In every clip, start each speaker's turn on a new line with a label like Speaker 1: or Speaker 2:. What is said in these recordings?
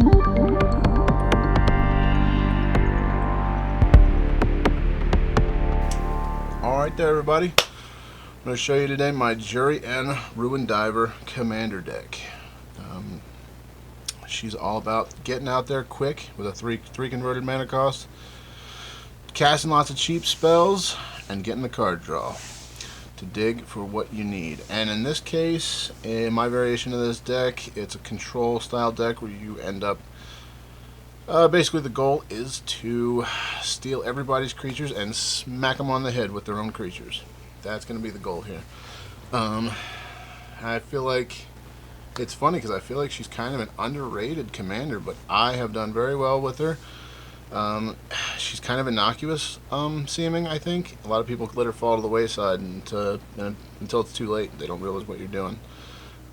Speaker 1: Alright there, everybody. I'm going to show you today my Jori and Ruin Diver Commander deck. She's all about getting out there quick with a three converted mana cost, casting lots of cheap spells, and getting the card draw to dig for what you need. And in this case, in my variation of this deck, it's a control style deck where you end up basically the goal is to steal everybody's creatures and smack them on the head with their own creatures. That's going to be the goal here. I feel like it's funny because I feel like she's kind of an underrated commander, but I have done very well with her. She's kind of innocuous seeming, I think. A lot of people let her fall to the wayside until it's too late. They don't realize what you're doing.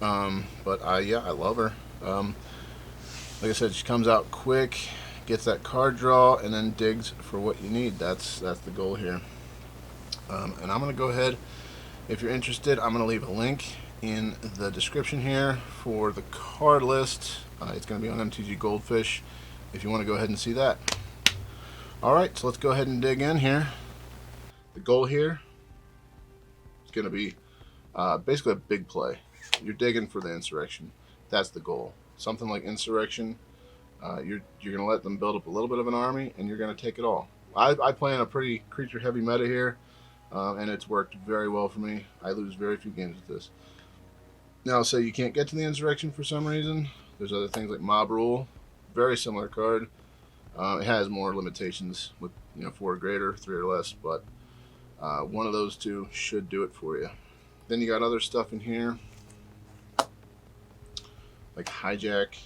Speaker 1: But yeah, I love her. Like I said, she comes out quick, gets that card draw, and then digs for what you need. That's the goal here. And I'm going to go ahead, if you're interested, I'm going to leave a link in the description here for the card list. It's going to be on MTG Goldfish if you want to go ahead and see that. Alright, so let's go ahead and dig in here. The goal here is going to be basically a big play. You're digging for the Insurrection. That's the goal. Something like Insurrection, you're going to let them build up a little bit of an army, and you're going to take it all. I play in a pretty creature-heavy meta here, and it's worked very well for me. I lose very few games with this. Now, say you can't get to the Insurrection for some reason. There's other things like Mob Rule, very similar card. It has more limitations with 4 or greater, 3 or less, but one of those two should do it for you. Then you got other stuff in here, like Hijack,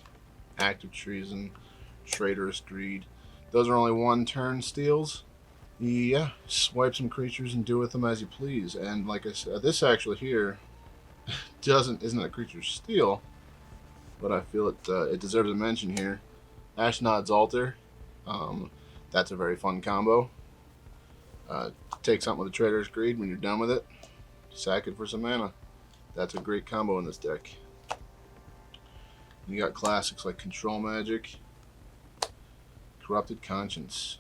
Speaker 1: Active Treason, Traitorous Greed. Those are only 1-turn steals. Yeah, swipe some creatures and do with them as you please. And like I said, this actually here isn't a creature steal, but I feel it deserves a mention here. Ashnod's Altar. That's a very fun combo. Take something with a Traitorous Greed. When you're done with it, sack it for some mana. That's a great combo in this deck. You got classics like Control Magic, Corrupted Conscience.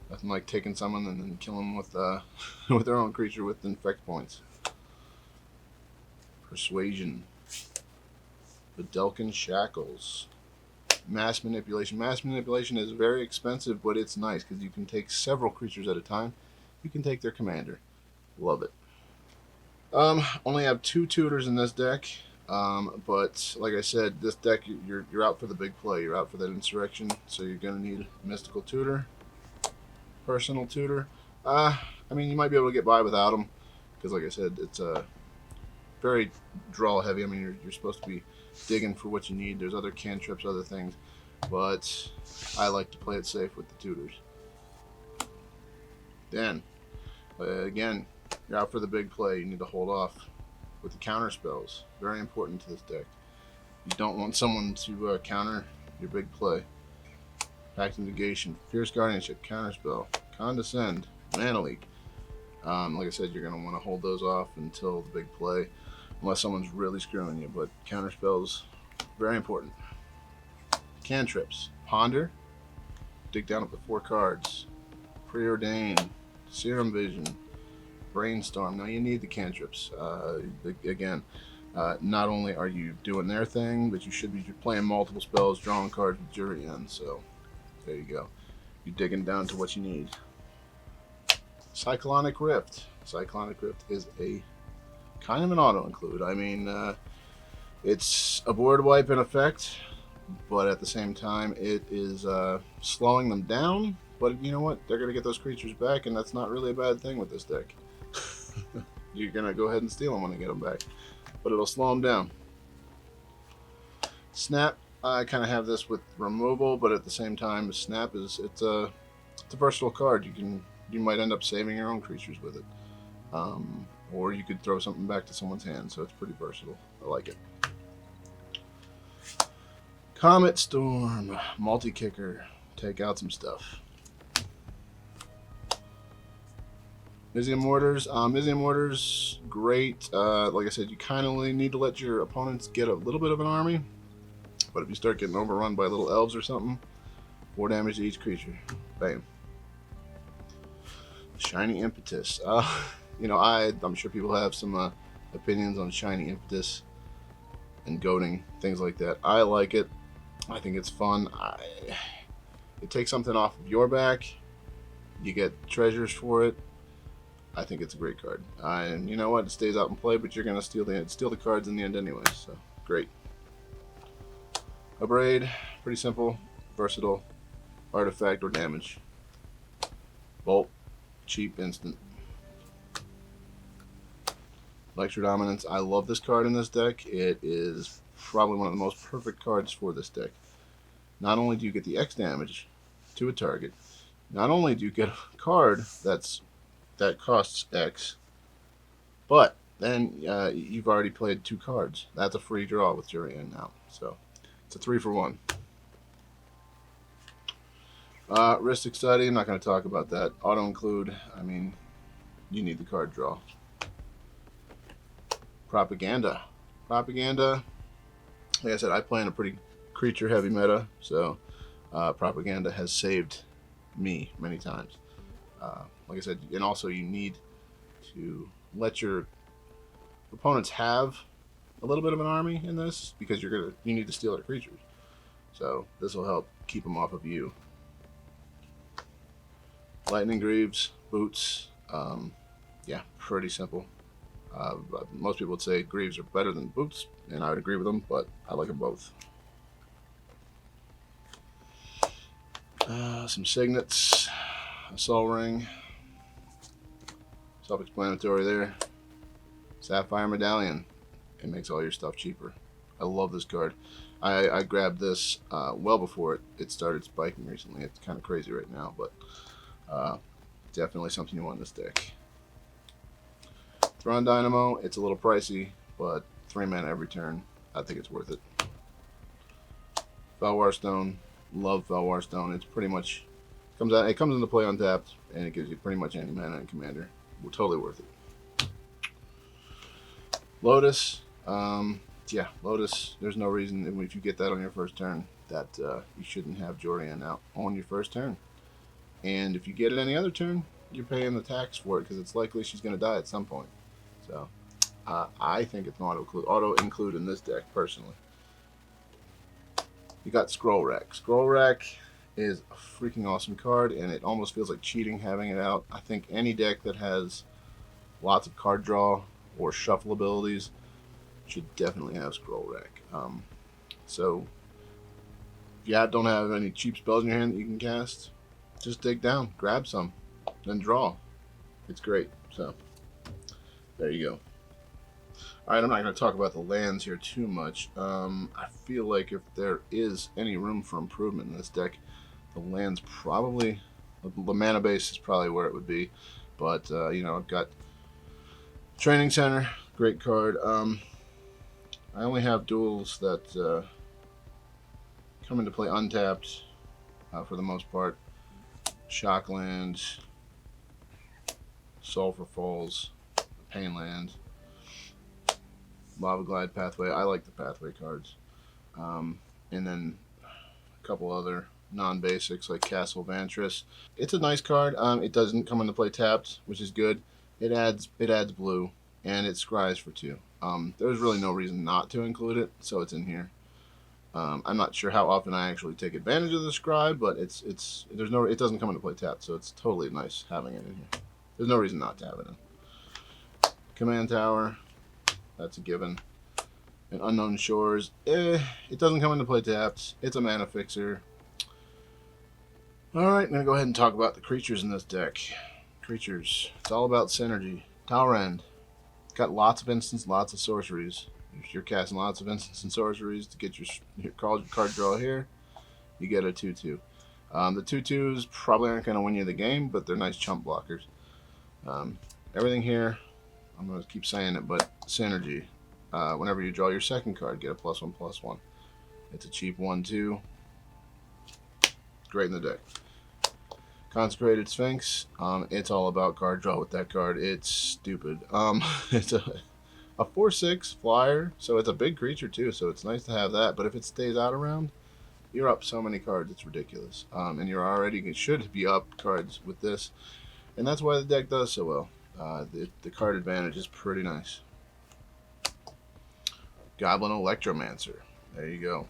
Speaker 1: Nothing like taking someone and then killing them with with their own creature with infect points. Persuasion, Bedelkin Shackles, Mass Manipulation. Mass Manipulation is very expensive, but it's nice because you can take several creatures at a time. You can take their commander. Love it. Only have 2 tutors in this deck. But like I said, this deck you're out for the big play. You're out for that Insurrection, so you're gonna need Mystical Tutor, Personal Tutor. I mean, you might be able to get by without them because, like I said, it's very draw heavy. I mean, you're supposed to be digging for what you need. There's other cantrips, other things, but I like to play it safe with the tutors. Then again, you're out for the big play. You need to hold off with the counter spells. Very important to this deck. You don't want someone to counter your big play. Pact of Negation, Fierce Guardianship, Counterspell, Condescend, Mana Leak. Like I said, you're going to want to hold those off until the big play, unless someone's really screwing you. But Counterspells, very important. Cantrips, Ponder, dig down up to 4 cards. Preordain, Serum Vision, Brainstorm. Now you need the cantrips. Again, not only are you doing their thing, but you should be playing multiple spells, drawing cards with Jori in. So there you go. You're digging down to what you need. Cyclonic Rift. Cyclonic Rift is a kind of an auto include. I mean, it's a board wipe in effect, but at the same time, it is slowing them down. But you know what? They're going to get those creatures back, and that's not really a bad thing with this deck. You're going to go ahead and steal them when they get them back, but it'll slow them down. Snap, I kind of have this with removal, but at the same time, Snap it's a versatile card. You might end up saving your own creatures with it, or you could throw something back to someone's hand. So it's pretty versatile. I like it. Comet Storm, multi-kicker, take out some stuff. Mizzium Mortars, great. Like I said, you kind of need to let your opponents get a little bit of an army. But if you start getting overrun by little elves or something, 4 damage to each creature. Bam. Shiny Impetus. I'm sure people have some opinions on Shiny Impetus and goading, things like that. I like it. I think it's fun. It takes something off of your back. You get treasures for it. I think it's a great card. And you know what? It stays out in play, but you're going to steal the cards in the end anyway. So, great. Abrade, pretty simple, versatile, artifact or damage. Bolt, cheap, instant. Lecture Dominance. I love this card in this deck. It is probably one of the most perfect cards for this deck. Not only do you get the X damage to a target, not only do you get a card that costs X, but then you've already played 2 cards. That's a free draw with Jori in now. So it's a 3 for 1. Ristic Study, I'm not going to talk about that. Auto include, I mean, you need the card draw. Propaganda. Propaganda, like I said, I play in a pretty creature heavy meta, so Propaganda has saved me many times. Like I said, and also you need to let your opponents have a little bit of an army in this, because you need to steal their creatures. So this will help keep them off of you. Lightning Greaves, Boots, yeah, pretty simple. Most people would say Greaves are better than Boots, and I would agree with them, but I like them both. Some Signets, a Soul Ring, self-explanatory there. Sapphire Medallion, it makes all your stuff cheaper. I love this card. I grabbed this well before it started spiking recently. It's kind of crazy right now, but definitely something you want in this deck. Thrawn Dynamo, it's a little pricey, but 3 mana every turn. I think it's worth it. Felwar Stone, love Felwar Stone. It's pretty much it comes into play untapped, and it gives you pretty much any mana in Commander. We're totally worth it. Lotus, yeah, Lotus. There's no reason if you get that on your first turn that you shouldn't have Jorian out on your first turn. And if you get it any other turn, you're paying the tax for it because it's likely she's going to die at some point. So I think it's an auto include in this deck personally. You got Scroll Rack. Scroll Rack is a freaking awesome card, and it almost feels like cheating having it out. I think any deck that has lots of card draw or shuffle abilities should definitely have Scroll Rack. So if you don't have any cheap spells in your hand that you can cast, just dig down, grab some, then draw. It's great. So there you go. All right, I'm not going to talk about the lands here too much. I feel like if there is any room for improvement in this deck, the lands probably, the mana base is probably where it would be. But, I've got Training Center, great card. I only have duels that come into play untapped for the most part. Shockland, Sulphur Falls, Painland, Lava Glide Pathway. I like the Pathway cards. And then a couple other non-basics like Castle Vantress. It's a nice card. It doesn't come into play tapped, which is good. It adds blue, and it scries for 2. There's really no reason not to include it, so it's in here. I'm not sure how often I actually take advantage of the scry, but it doesn't come into play tapped, so it's totally nice having it in here. There's no reason not to have it in. Command Tower, that's a given. And Unknown Shores, it doesn't come into play tapped. It's a mana fixer. Alright, I'm going to go ahead and talk about the creatures in this deck. Creatures, it's all about synergy. Talrand, got lots of instants, lots of sorceries. If you're casting lots of instants and sorceries to get your card draw here, you get a 2/2. The 2/2s probably aren't going to win you the game, but they're nice chump blockers. Everything here, I'm going to keep saying it, but synergy. Whenever you draw your second card, get a +1/+1. It's a cheap 1/2. Great in the deck. Consecrated Sphinx. It's all about card draw with that card. It's stupid. A 4/6 flyer, so it's a big creature too, so it's nice to have that. But if it stays out around, you're up so many cards, it's ridiculous. And you're already should be up cards with this, and that's why the deck does so well. The card advantage is pretty nice. Goblin Electromancer. There you go.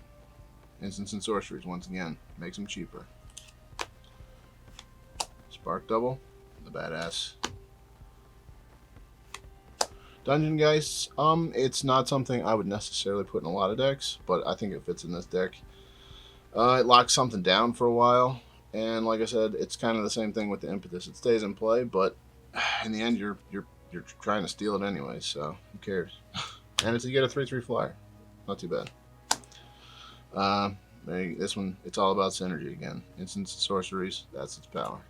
Speaker 1: Instants and sorceries once again makes them cheaper. Spark Double, the badass. Dungeon Geist, it's not something I would necessarily put in a lot of decks, but I think it fits in this deck. It locks something down for a while, and like I said, it's kind of the same thing with the Impetus. It stays in play, but in the end, you're trying to steal it anyway, so who cares? And it's you get a 3/3 flyer, not too bad. This one, it's all about synergy again. Instants and sorceries, that's its power.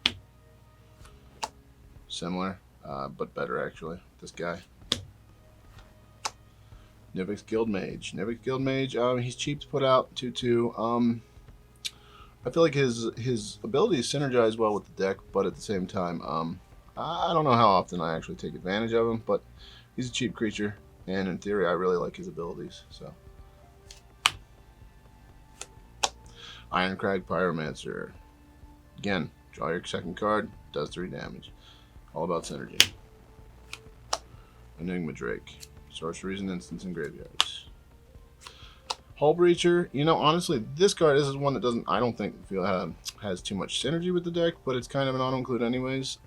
Speaker 1: Similar, but better actually. This guy. Nivix Guildmage. Nivix Guildmage, he's cheap to put out, 2/2. I feel like his abilities synergize well with the deck, but at the same time, I don't know how often I actually take advantage of him, but he's a cheap creature, and in theory, I really like his abilities. So, Ironcrag Pyromancer. Again, draw your second card, does 3 damage. All about synergy. Enigma Drake. Sorceries and instants and graveyards. Hull Breacher. You know, honestly, this is one that doesn't, I don't think, has too much synergy with the deck, but it's kind of an auto-include anyways.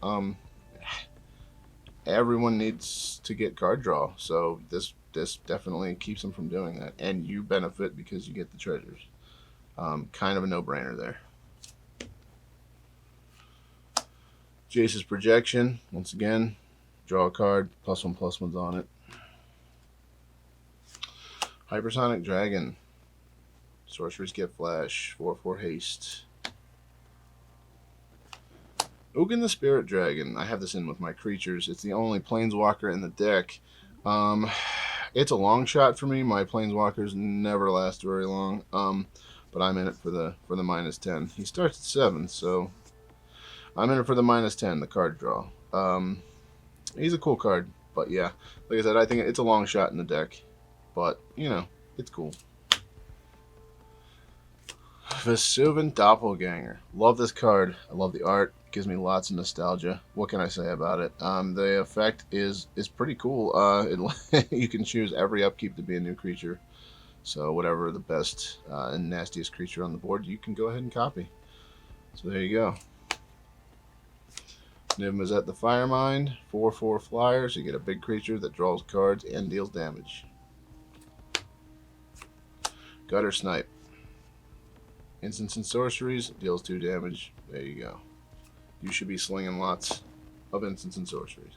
Speaker 1: Everyone needs to get card draw, so this definitely keeps them from doing that, and you benefit because you get the treasures. Kind of a no-brainer there. Jace's Projection. Once again, draw a card, +1/+1's on it. Hypersonic Dragon. Sorceries get flash. 4/4 haste. Ugin the Spirit Dragon. I have this in with my creatures. It's the only planeswalker in the deck. It's a long shot for me. My planeswalkers never last very long. But I'm in it for the -10. He starts at 7, so I'm in it for the -10, the card draw. He's a cool card, but yeah, like I said, I think it's a long shot in the deck. But, you know, it's cool. Vesuvan Doppelganger. Love this card. I love the art. It gives me lots of nostalgia. What can I say about it? The effect is pretty cool. You can choose every upkeep to be a new creature. So whatever the best and nastiest creature on the board, you can go ahead and copy. So there you go. Niv-Mizzet the Firemind. 4/4 flyers. You get a big creature that draws cards and deals damage. Gutter Snipe. Instants and sorceries, deals 2 damage. There you go. You should be slinging lots of instants and sorceries.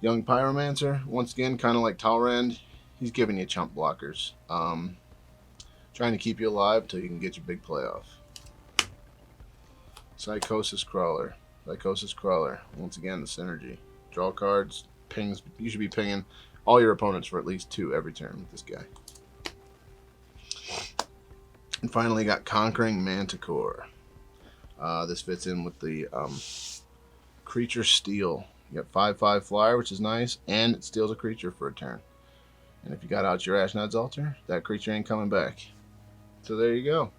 Speaker 1: Young Pyromancer, once again, kind of like Talrand, he's giving you chump blockers. Trying to keep you alive until you can get your big playoff. Psychosis Crawler. Psychosis Crawler, once again, the synergy. Draw cards, pings. You should be pinging all your opponents for at least 2 every turn with this guy. And finally got Conquering Manticore. This fits in with the creature steal. You got 5/5 flyer, which is nice, and it steals a creature for a turn. And if you got out your Ashnod's Altar, that creature ain't coming back. So there you go.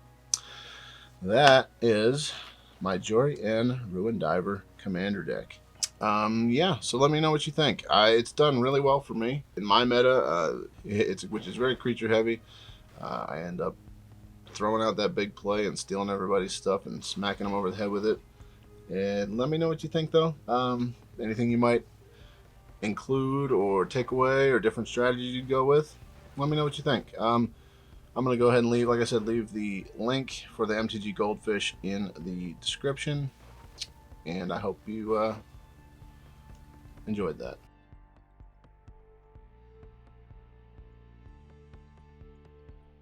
Speaker 1: That is my Jori and Ruin Diver Commander deck. Yeah, so let me know what you think. It's done really well for me. In my meta, which is very creature heavy, I end up throwing out that big play and stealing everybody's stuff and smacking them over the head with it. And let me know what you think, though. Anything you might include or take away or different strategies you'd go with, let me know what you think. I'm going to go ahead and leave, like I said, leave the link for the MTG Goldfish in the description. And I hope you enjoyed that.